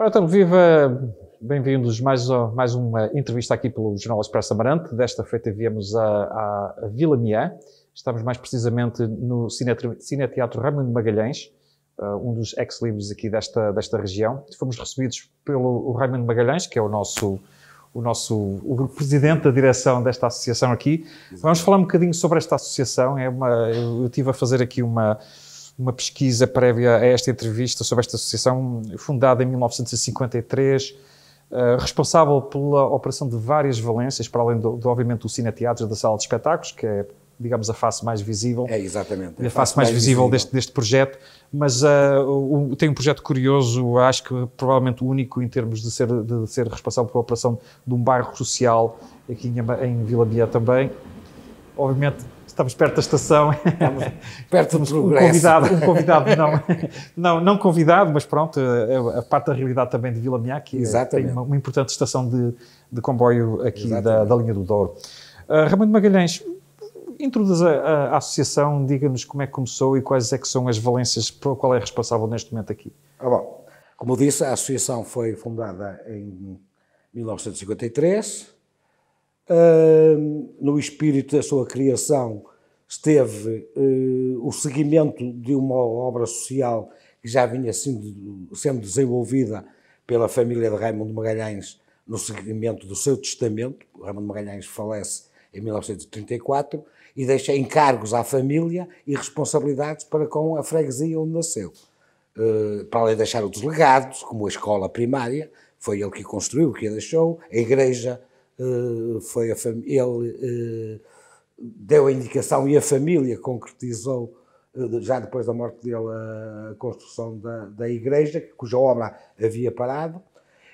Ora, então, viva, bem-vindos mais uma entrevista aqui pelo Jornal Expresso Amarante. Desta feita viemos à Vila Miã. Estamos mais precisamente no Cineteatro Raimundo Magalhães, um dos ex-libris aqui desta região. Fomos recebidos pelo Raimundo Magalhães, que é o presidente da direção desta associação aqui. Vamos falar um bocadinho sobre esta associação. Eu estive a fazer aqui uma pesquisa prévia a esta entrevista sobre esta associação, fundada em 1953, responsável pela operação de várias valências, para além obviamente, do Cineteatro da Sala de Espetáculos, que é, digamos, a face mais visível. É, exatamente. A face mais visível deste projeto. Mas tem um projeto curioso, acho que provavelmente o único em termos de ser responsável pela operação de um bairro social, aqui em Vila Miã também. Obviamente, estamos perto da estação. Estamos perto do progresso. Um convidado não convidado, mas pronto, a parte da realidade também de Vila Miã, que tem uma importante estação de comboio aqui da linha do Douro. Raimundo Magalhães, introduz a associação, diga-nos como é que começou e quais é que são as valências pela qual é responsável neste momento aqui. Bom, como disse, a associação foi fundada em 1953. No espírito da sua criação esteve o seguimento de uma obra social que já vinha sendo desenvolvida pela família de Raimundo Magalhães no seguimento do seu testamento. O Raimundo Magalhães falece em 1934 e deixa encargos à família e responsabilidades para com a freguesia onde nasceu. Para além de deixar outros legados, como a escola primária, foi ele que construiu, que a deixou, a igreja, ele deu a indicação e a família concretizou, já depois da morte dele, a construção da igreja, cuja obra havia parado,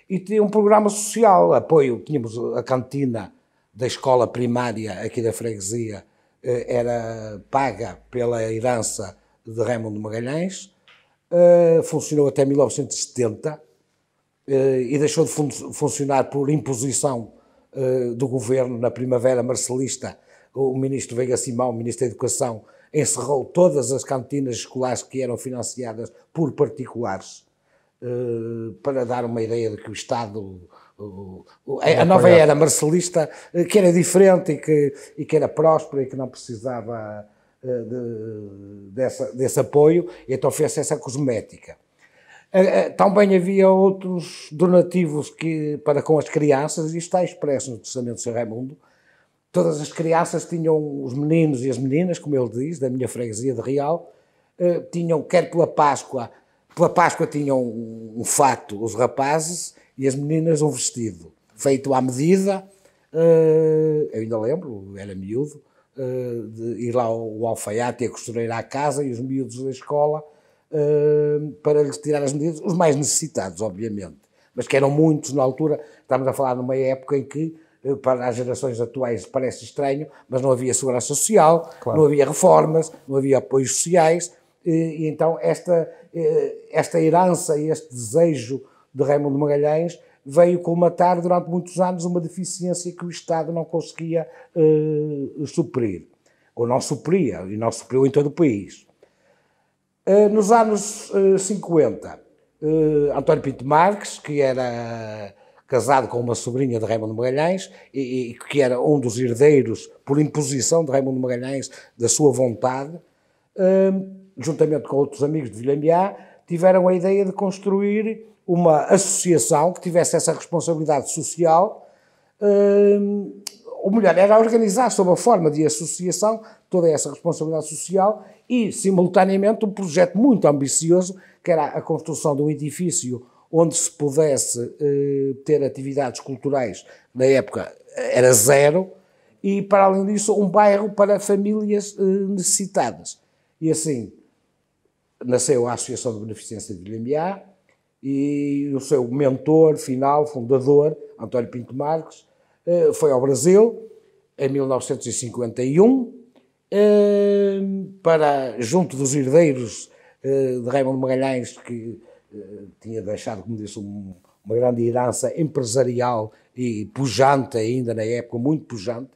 e tinha um programa social, apoio, tínhamos a cantina da escola primária aqui da freguesia, era paga pela herança de Raimundo Magalhães, funcionou até 1970 e deixou de funcionar por imposição do governo. Na primavera marcelista, o ministro Veiga Simão, ministro da Educação, encerrou todas as cantinas escolares que eram financiadas por particulares, para dar uma ideia de que o Estado, a nova era marcelista, que era diferente e que era próspera e que não precisava desse apoio, e então fez essa cosmética. Também havia outros donativos para com as crianças, e está expresso no Testamento de São Raimundo. Todas as crianças tinham, os meninos e as meninas, como ele diz, da minha freguesia de Real, tinham, quer pela Páscoa tinham um fato, os rapazes, e as meninas um vestido, feito à medida. Eu ainda lembro, era miúdo, de ir lá o alfaiate e a costureira à casa, e os miúdos da escola, para lhes tirar as medidas, os mais necessitados, obviamente, mas que eram muitos na altura. Estamos a falar numa época em que, para as gerações atuais parece estranho, mas não havia segurança social, claro. Não havia reformas, não havia apoios sociais, e então esta herança e este desejo de Raimundo Magalhães veio colmatar durante muitos anos uma deficiência que o Estado não conseguia suprir, ou não supria, e não supriu em todo o país. Nos anos 50, António Pinto Marques, que era casado com uma sobrinha de Raimundo Magalhães e que era um dos herdeiros, por imposição de Raimundo Magalhães, da sua vontade, juntamente com outros amigos de Vila Miã, tiveram a ideia de construir uma associação que tivesse essa responsabilidade social, ou melhor, era organizar sob a forma de associação toda essa responsabilidade social e, simultaneamente, um projeto muito ambicioso, que era a construção de um edifício onde se pudesse ter atividades culturais. Na época era zero, e, para além disso, um bairro para famílias necessitadas. E assim nasceu a Associação de Beneficência de Vila Miã, e o seu mentor final, fundador, António Pinto Marques, foi ao Brasil em 1951, junto dos herdeiros de Raimundo Magalhães, que tinha deixado, como disse, uma grande herança empresarial e pujante ainda na época, muito pujante.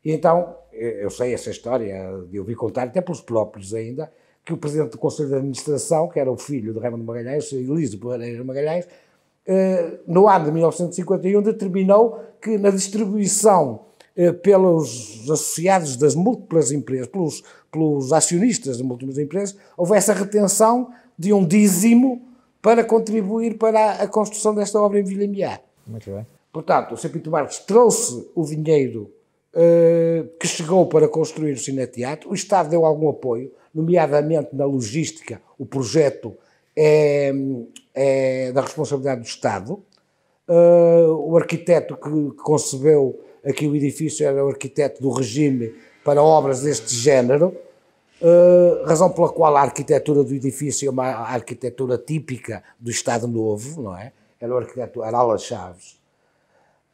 E então, eu sei essa história, de ouvir contar, até pelos próprios ainda, que o presidente do Conselho de Administração, que era o filho de Raimundo Magalhães, Elísio Pereira Magalhães, no ano de 1951, determinou que na distribuição pelos associados das múltiplas empresas, pelos acionistas das múltiplas empresas, houvesse a retenção de um dízimo para contribuir para a construção desta obra em Vilamiá. Muito bem. Portanto, o Sr. Pinto Marques trouxe o dinheiro que chegou para construir o Cineteatro, o Estado deu algum apoio, nomeadamente na logística. O projeto é da responsabilidade do Estado. O arquiteto que concebeu aqui o edifício era o arquiteto do regime para obras deste género, razão pela qual a arquitetura do edifício é uma arquitetura típica do Estado Novo, não é? Era o arquiteto Aral Chaves.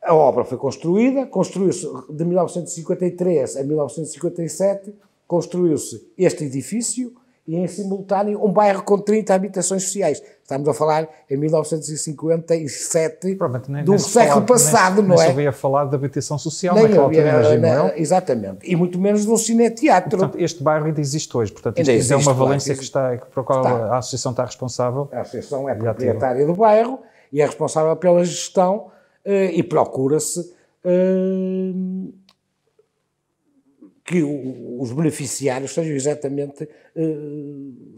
A obra foi construiu-se de 1953 a 1957, construiu-se este edifício e, em simultâneo, um bairro com 30 habitações sociais. Estamos a falar em 1957 do século passado, não é? Nem se ouvia falar de habitação social naquela altura, imagino eu. Exatamente. E muito menos de um cineteatro. Portanto, este bairro ainda existe hoje. Portanto, isto é uma valência para a qual a Associação está responsável. A Associação é proprietária do bairro e é responsável pela gestão e procura-se que os beneficiários sejam exatamente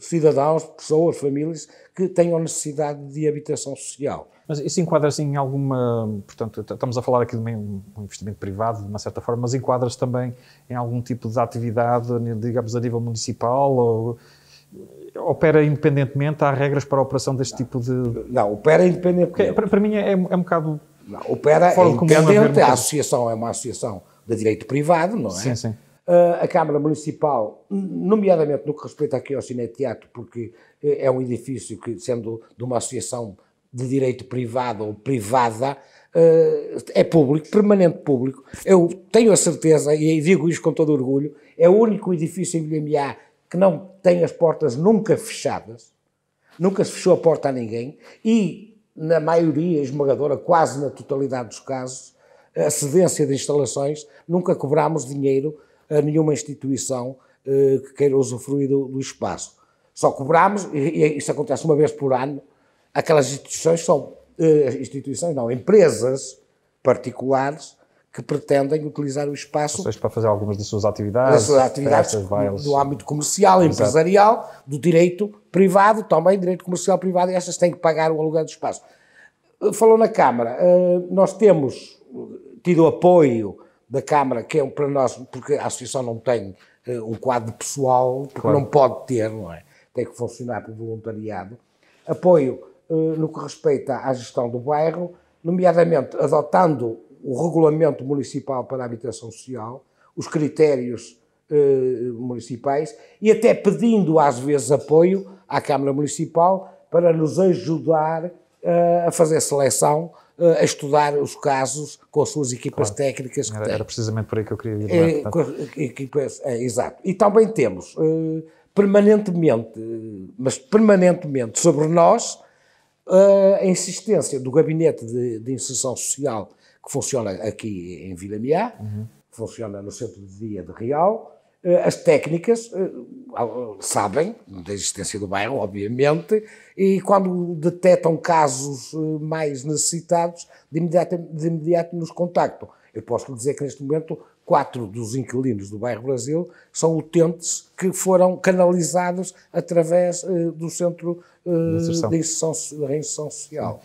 cidadãos, pessoas, famílias que tenham necessidade de habitação social. Mas isso enquadra-se em alguma... Portanto, estamos a falar aqui de um investimento privado, de uma certa forma, mas enquadra-se também em algum tipo de atividade, digamos, a nível municipal? Ou opera independentemente? Há regras para a operação deste tipo de... Não, opera independentemente. Para mim é um bocado... Não, opera independente. A associação é uma associação de direito privado, não é? Sim, sim. A Câmara Municipal, nomeadamente no que respeita aqui ao Cineteatro, porque é um edifício que, sendo de uma associação de direito privado ou privada, é público, permanente público. Eu tenho a certeza, e digo isto com todo orgulho, é o único edifício em Vilamiá que não tem as portas nunca fechadas, nunca se fechou a porta a ninguém, e na maioria esmagadora, quase na totalidade dos casos, a cedência de instalações, nunca cobramos dinheiro a nenhuma instituição que queira usufruir do espaço. Só cobramos, e isso acontece uma vez por ano, aquelas instituições são, empresas particulares que pretendem utilizar o espaço... Ou seja, para fazer algumas das suas atividades, festas, bailes, do âmbito comercial, empresarial, do direito privado, também direito comercial privado, e estas têm que pagar o aluguel do espaço. Falou na Câmara, nós temos tido apoio da Câmara, que é para nós, porque a Associação não tem um quadro pessoal, porque claro, não pode ter, não é? Tem que funcionar por voluntariado. Apoio no que respeita à gestão do bairro, nomeadamente adotando o Regulamento Municipal para a Habitação Social, os critérios municipais e até pedindo às vezes apoio à Câmara Municipal para nos ajudar a fazer seleção, a estudar os casos com as suas equipas claro, técnicas. Era precisamente por aí que eu queria ir. Exato. E também temos permanentemente sobre nós a insistência do Gabinete de Inserção Social que funciona aqui em Vilamiá, funciona no Centro de Dia de Real. As técnicas sabem da existência do bairro, obviamente, e quando detectam casos mais necessitados, de imediato nos contactam. Eu posso lhe dizer que neste momento 4 dos inquilinos do bairro Brasil são utentes que foram canalizados através do Centro de Reinserção Social.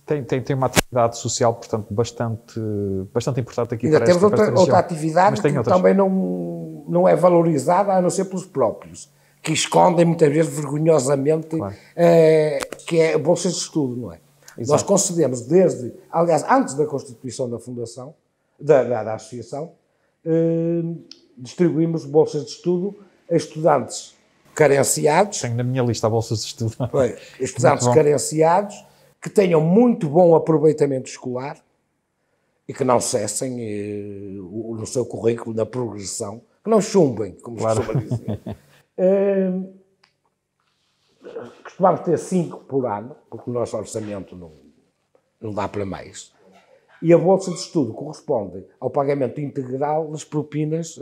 Tem uma atividade social, portanto, bastante importante aqui. Ainda temos outra atividade que também não é valorizada, a não ser pelos próprios, que escondem muitas vezes vergonhosamente, claro, que é bolsas de estudo, não é? Exato. Nós concedemos aliás, antes da constituição da fundação, da associação, distribuímos bolsas de estudo a estudantes carenciados. Tenho na minha lista bolsas de estudo. Estudantes carenciados, que tenham muito bom aproveitamento escolar e que não cessem no seu currículo, na progressão, que não chumbem, como claro, se costuma dizer. Costumamos ter 5 por ano, porque o nosso orçamento não dá para mais. E a bolsa de estudo corresponde ao pagamento integral das propinas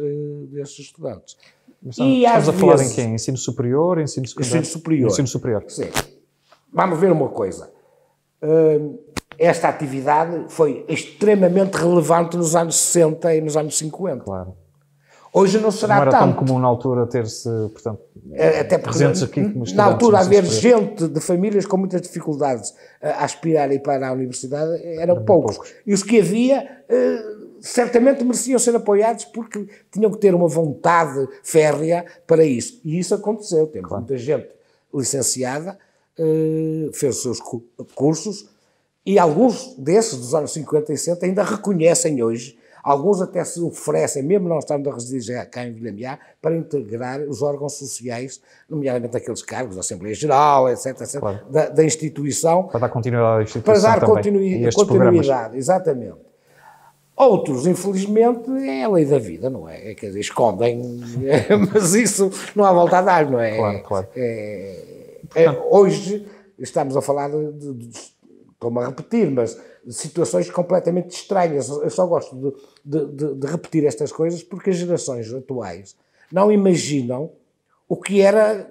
destes estudantes. Estamos a falar em quê? Ensino superior, ensino secundário? Ensino superior. Ensino superior. Sim. Vamos ver uma coisa. esta atividade foi extremamente relevante nos anos 60 e nos anos 50. Claro. Hoje não será não era tanto. tão comum na altura ter-se, portanto, até porque presentes aqui como na altura haver superior. gente de famílias com muitas dificuldades a aspirar a ir para a universidade eram poucos. E os que havia certamente mereciam ser apoiados porque tinham que ter uma vontade férrea para isso. E isso aconteceu. Temos muita gente licenciada, fez os seus cursos, e alguns desses, dos anos 50 e 60, ainda reconhecem hoje. Alguns até se oferecem, mesmo não estando a residir cá em Vila Miá, para integrar os órgãos sociais, nomeadamente aqueles cargos da Assembleia Geral, etc., Claro. da instituição. Para dar continuidade à instituição Para dar também, continuidade, exatamente. Outros, infelizmente, é a lei da vida, não é? Quer dizer, escondem, mas isso não há volta a dar, não é? Claro, claro. Hoje estamos a falar estou-me a repetir, mas de situações completamente estranhas. Eu só gosto de repetir estas coisas porque as gerações atuais não imaginam o que era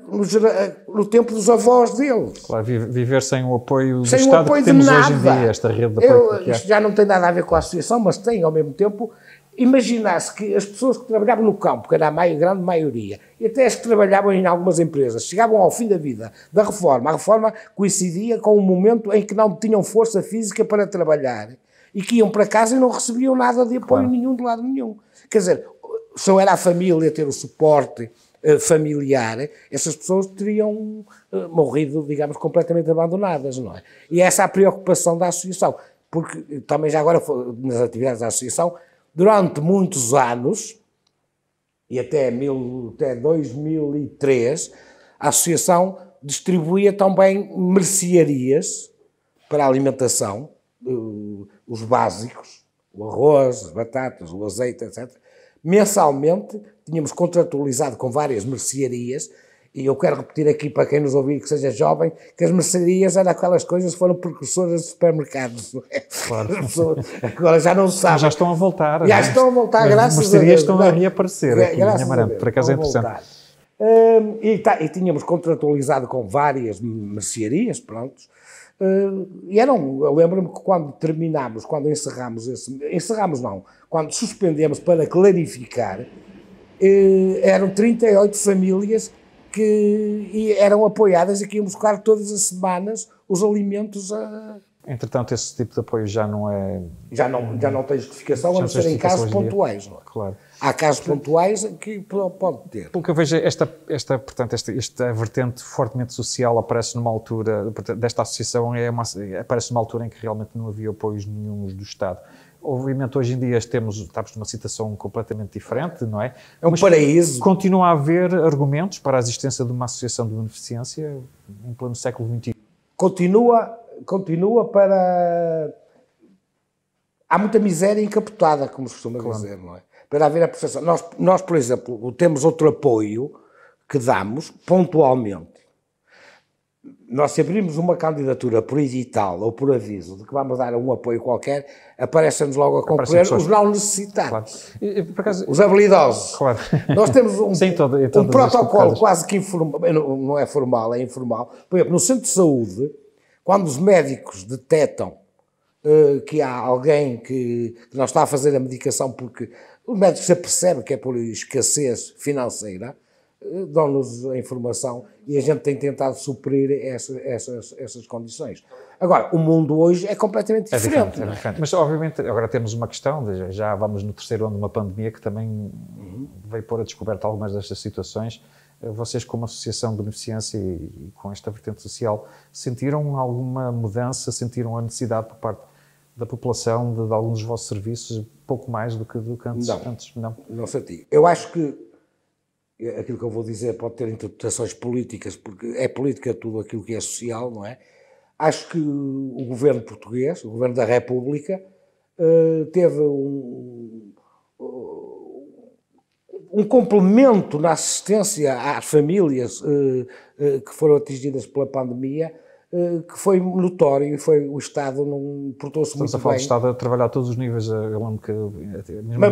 no tempo dos avós deles. Claro, viver sem o apoio do Sem o Estado apoio que temos de hoje em nada. dia, esta rede de apoio que há. Isto já não tem nada a ver com a associação, mas tem ao mesmo tempo. Imaginar-se que as pessoas que trabalhavam no campo, que era a grande maioria, e até as que trabalhavam em algumas empresas, chegavam ao fim da vida da reforma. A reforma coincidia com um momento em que não tinham força física para trabalhar e que iam para casa e não recebiam nada de apoio nenhum de lado nenhum. Quer dizer, só era a família ter o suporte familiar, essas pessoas teriam morrido, digamos, completamente abandonadas, não é? E essa é a preocupação da associação, porque também já agora nas atividades da associação, durante muitos anos, e até 2003, a associação distribuía também mercearias para a alimentação, os básicos, o arroz, as batatas, o azeite, etc. Mensalmente, tínhamos contratualizado com várias mercearias, e eu quero repetir aqui para quem nos ouvir que seja jovem, que as mercearias eram aquelas coisas que foram precursoras de supermercados. Não é? Claro. Agora já não se sabe. Já estão a voltar. Já estão a voltar, graças a Deus. As mercearias estão a reaparecer aqui em Amarante, por acaso é interessante. E tínhamos contratualizado com várias mercearias, prontos. Eu lembro-me que quando terminámos, quando quando suspendemos para clarificar, eram 38 famílias que eram apoiadas e que iam buscar todas as semanas os alimentos Entretanto, esse tipo de apoio já não é... Já não tem justificação, a não ser em casos pontuais. Não é? Claro. Há casos pontuais que pode ter. Pelo que eu vejo, esta vertente fortemente social aparece numa altura, desta associação, aparece numa altura em que realmente não havia apoios nenhuns do Estado. Obviamente, hoje em dia estamos numa situação completamente diferente, não é? É um paraíso. Continua a haver argumentos para a existência de uma associação de beneficência em pleno século XXI? Continua para... Há muita miséria encapotada, como se costuma dizer, não é? Para haver a percepção. Nós, por exemplo, temos outro apoio que damos pontualmente. Nós, se abrimos uma candidatura por edital ou por aviso de que vamos dar um apoio qualquer, aparecem-nos logo a concorrer os não necessitados, claro. Por acaso, os habilidosos. Claro. Nós temos um protocolo quase que informal, não é formal, é informal. Por exemplo, no centro de saúde, quando os médicos detectam que há alguém que não está a fazer a medicação porque os médicos se apercebem que é por escassez financeira, dão-nos a informação e a gente tem tentado suprir essas condições. Agora, o mundo hoje é completamente diferente. É diferente. Mas, obviamente, agora temos uma questão, já vamos no terceiro ano de uma pandemia que também veio pôr a descoberta algumas destas situações. Vocês, como associação de beneficência e com esta vertente social, sentiram alguma mudança, sentiram a necessidade por parte da população de alguns dos vossos serviços, pouco mais do que antes? Não senti. Eu acho que aquilo que eu vou dizer pode ter interpretações políticas, porque é política tudo aquilo que é social, não é? Acho que o governo português, o governo da República, teve um complemento na assistência às famílias que foram atingidas pela pandemia, que foi notório, e o Estado não portou-se muito bem. Estamos a falar do Estado a trabalhar a todos os níveis, eu lembro que...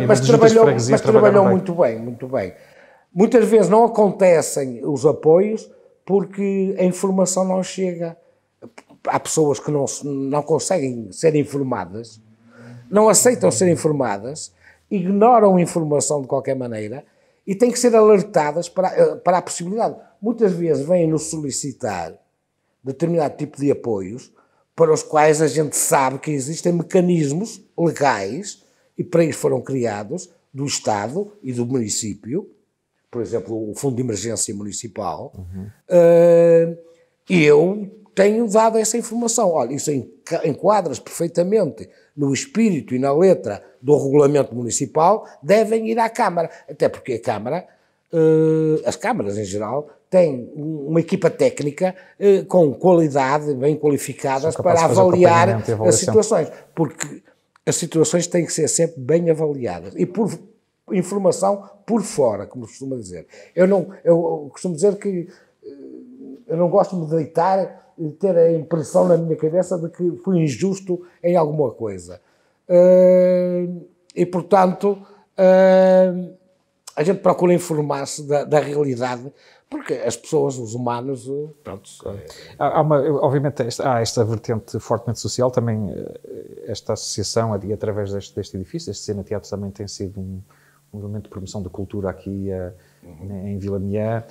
Mas trabalhou muito bem. Muitas vezes não acontecem os apoios porque a informação não chega. há pessoas que não conseguem ser informadas, não aceitam ser informadas, ignoram informação de qualquer maneira e têm que ser alertadas para a possibilidade. Muitas vezes vêm-nos solicitar determinado tipo de apoios para os quais a gente sabe que existem mecanismos legais e para isso foram criados do Estado e do município, por exemplo, o Fundo de Emergência Municipal, e eu tenho dado essa informação. Olha, isso enquadra-se perfeitamente no espírito e na letra do regulamento municipal, devem ir à Câmara, até porque a Câmara, as câmaras em geral, têm uma equipa técnica com qualidade, bem qualificadas para avaliar as situações, porque as situações têm que ser sempre bem avaliadas e por informação por fora, como se costuma dizer. Eu costumo dizer que eu não gosto de me deitar e ter a impressão na minha cabeça de que fui injusto em alguma coisa. E, portanto, a gente procura informar-se da realidade, porque as pessoas, os humanos, pronto... Obviamente há esta vertente fortemente social, também esta associação, através deste edifício, este Cine Teatro também tem sido um movimento de promoção da cultura aqui em Vila Mié.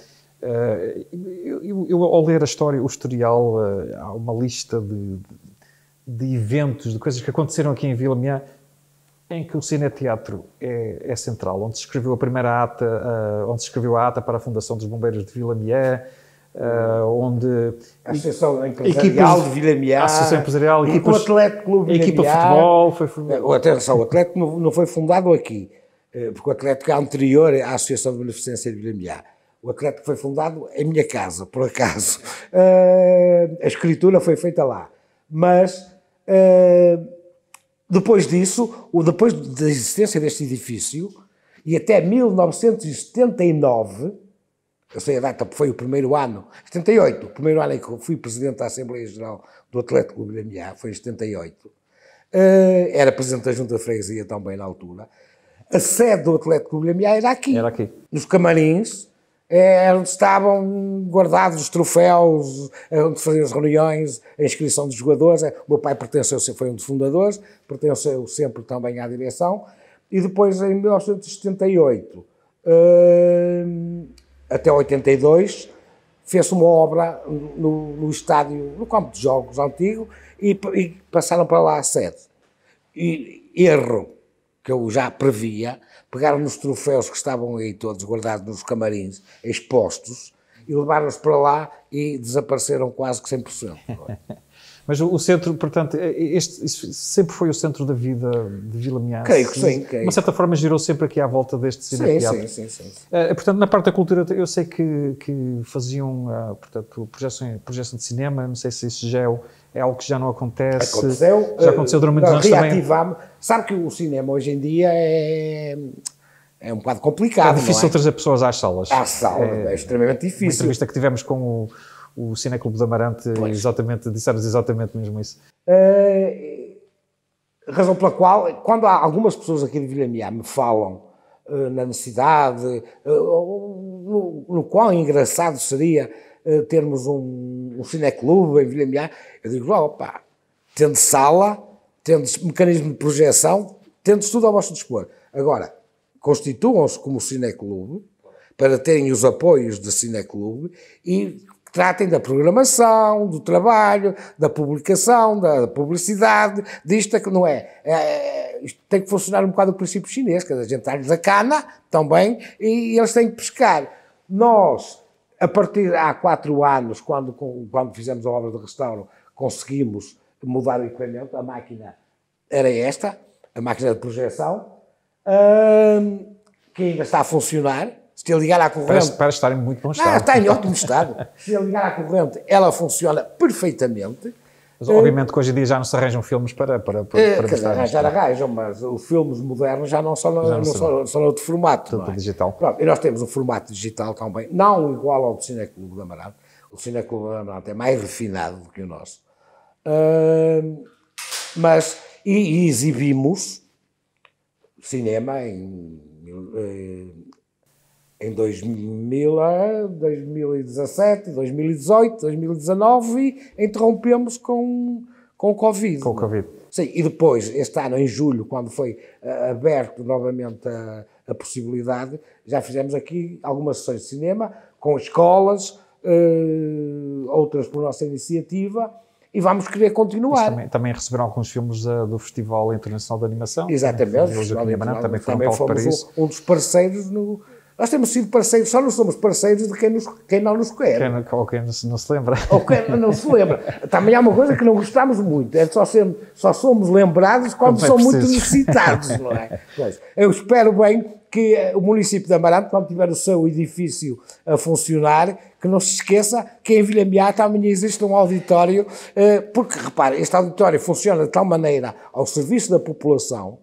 Eu, ao ler a história, o historial, há uma lista de eventos, de coisas que aconteceram aqui em Vila Mié, em que o Cineteatro é central, onde se escreveu a primeira ata, onde se escreveu a ata para a Fundação dos Bombeiros de Vila Mié, onde... A Associação Empresarial de Vila Mié, a Associação Empresarial, o Atlético Clube Vila Mié, a equipa de futebol foi fundada. Atenção, o Atlético não foi fundado aqui, porque o Atlético é anterior à Associação de Beneficência de Vila Mié. O Atlético foi fundado em minha casa, por acaso. A escritura foi feita lá. Mas... depois disso, depois da existência deste edifício, e até 1979, eu sei a data porque foi o primeiro ano, 78, o primeiro ano em que eu fui presidente da Assembleia Geral do Atlético de Vila Mié, foi em 78, era presidente da Junta de Freguesia também na altura, a sede do Atlético de Vila Mié era aqui, nos camarins, onde estavam guardados os troféus, onde faziam as reuniões, a inscrição dos jogadores. O meu pai foi um dos fundadores, pertenceu sempre também à direção, e depois em 1978 até 82 fez-se uma obra no estádio, no campo de jogos antigo, e passaram para lá a sede. E erro que eu já previa, pegaram nos troféus que estavam aí todos guardados nos camarins, expostos, e levaram-os para lá e desapareceram quase que 100%. Mas o centro, portanto, isso sempre foi o centro da vida de Vila Mié? Creio que sim. De uma certa forma girou sempre aqui à volta deste cineteatro? Sim. Portanto, na parte da cultura, eu sei que faziam, portanto, projeção de cinema, não sei se isso já é algo que já não acontece. Já aconteceu durante muitos anos também. Sabe que o cinema hoje em dia é um bocado complicado. É difícil trazer pessoas às salas. Às salas, é extremamente difícil. Uma entrevista que tivemos com o Cineclube do Amarante, disseram exatamente mesmo isso. Razão pela qual, quando há algumas pessoas aqui de Vila Mié me falam na necessidade, no quão engraçado seria termos um cineclube em Vila Mié, eu digo, opa, tendo sala, tendo mecanismo de projeção, tendo tudo ao vosso dispor. Agora, constituam-se como cineclube para terem os apoios de cineclube e tratem da programação, do trabalho, da publicação, da publicidade, disto é que não é. Isto tem que funcionar um bocado o princípio chinês, que a gente dá-lhes a cana também e eles têm que pescar. Nós, a partir há 4 anos, quando fizemos a obra de restauro, conseguimos mudar o equipamento, a máquina era esta, a máquina de projeção, que ainda está a funcionar. Se eu ligar à corrente... Para estar em muito bom estado. Está em ótimo estado. Se eu ligar à corrente, ela funciona perfeitamente. Mas obviamente que hoje em dia já não se arranjam filmes para arranjam, mas os filmes modernos já não são outro formato. Tudo digital. Pronto, e nós temos um formato digital também, não igual ao do Cineclube do Amarante. O Cineclube do Amarante é mais refinado do que o nosso. Mas exibimos cinema Em 2017, 2018, 2019 e interrompemos com o Covid. Com o Covid. Sim, e depois, este ano, em julho, quando foi aberto novamente a possibilidade, já fizemos aqui algumas sessões de cinema com escolas, outras por nossa iniciativa, e vamos querer continuar. Também receberam alguns filmes do Festival Internacional de Animação. Exatamente. Também foram palco para isso. Um dos parceiros no... Nós temos sido parceiros, só não somos parceiros de quem não nos quer. Ou quem não se lembra. Ou quem não se lembra. Também há uma coisa que não gostamos muito, é só somos lembrados quando são muito necessitados, não é? Mas eu espero bem que o município de Amarante, quando tiver o seu edifício a funcionar, que não se esqueça que em Vila Meata amanhã existe um auditório, porque, repare, este auditório funciona de tal maneira ao serviço da população,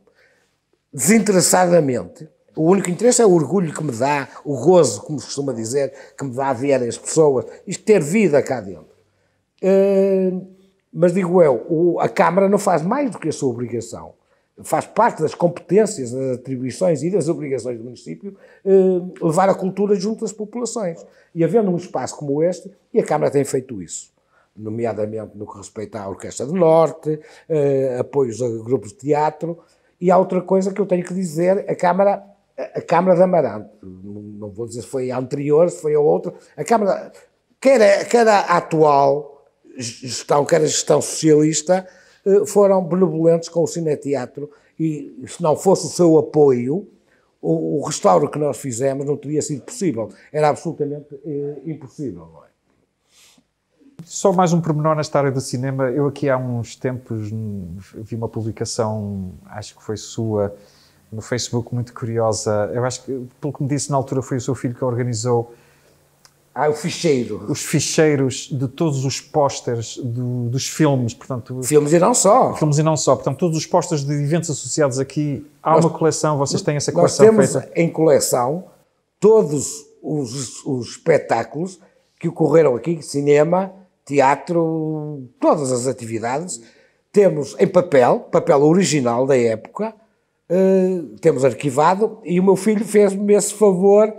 desinteressadamente. O único interesse é o orgulho que me dá, o gozo, como se costuma dizer, que me dá a ver as pessoas, isto ter vida cá dentro. Mas digo eu, a Câmara não faz mais do que a sua obrigação. Faz parte das competências, das atribuições e das obrigações do município levar a cultura junto às populações. E havendo um espaço como este, e a Câmara tem feito isso, nomeadamente no que respeita à Orquestra do Norte, apoios a grupos de teatro, e há outra coisa que eu tenho que dizer, a Câmara de Amarante, não vou dizer se foi a anterior, se foi a outra, a Câmara, quer a atual gestão, quer a gestão socialista, foram benevolentes com o cineteatro e se não fosse o seu apoio, o restauro que nós fizemos não teria sido possível. Era absolutamente impossível, não é? Só mais um pormenor nesta área do cinema. Eu aqui há uns tempos vi uma publicação, acho que foi sua, no Facebook, muito curiosa. Eu acho que, pelo que me disse na altura, foi o seu filho que organizou o ficheiro. Os ficheiros de todos os pósteres dos filmes, portanto... Filmes e não só. Filmes e não só. Portanto, todos os pósteres de eventos associados aqui. Há uma coleção, vocês têm essa coleção feita? Nós temos em coleção todos os espetáculos que ocorreram aqui, cinema, teatro, todas as atividades. Temos em papel original da época, temos arquivado, e o meu filho fez-me esse favor,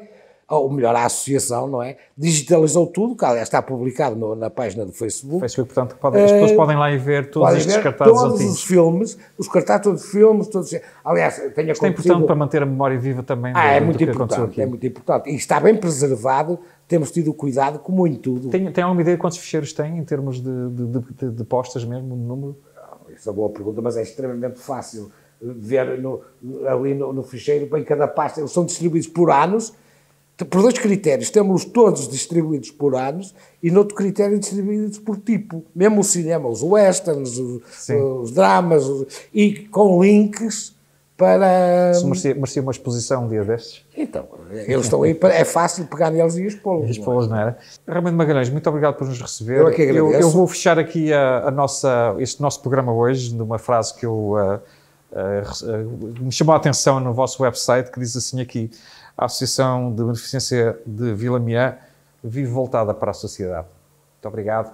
ou melhor, a associação, não é? Digitalizou tudo, que aliás está publicado na página do Facebook. Portanto, as pessoas podem lá ir ver todos estes cartazes todos antigos. Os filmes, os cartazes, todos os filmes, todos... Aliás, tenho Isto é importante para manter a memória viva também. É muito importante, é muito importante. E está bem preservado, temos tido cuidado, como em tudo. Tem alguma ideia de quantos ficheiros tem, em termos de postas mesmo, de número? Essa é uma boa pergunta, mas é extremamente fácil ver ali no ficheiro, em cada pasta, eles são distribuídos por anos, por dois critérios, temos todos distribuídos por anos e noutro critério distribuídos por tipo, mesmo o cinema, os westerns, os dramas, e com links para... Isso merecia uma exposição um dia destes? Então, eles estão aí, é fácil pegar neles e expô-los. Expô-los, não era? Raimundo Magalhães, muito obrigado por nos receber. Eu é que agradeço. Eu vou fechar aqui este nosso programa hoje numa frase que me chamou a atenção no vosso website, que diz assim aqui: a Associação de Beneficência de Vila Meã vive voltada para a sociedade. Muito obrigado.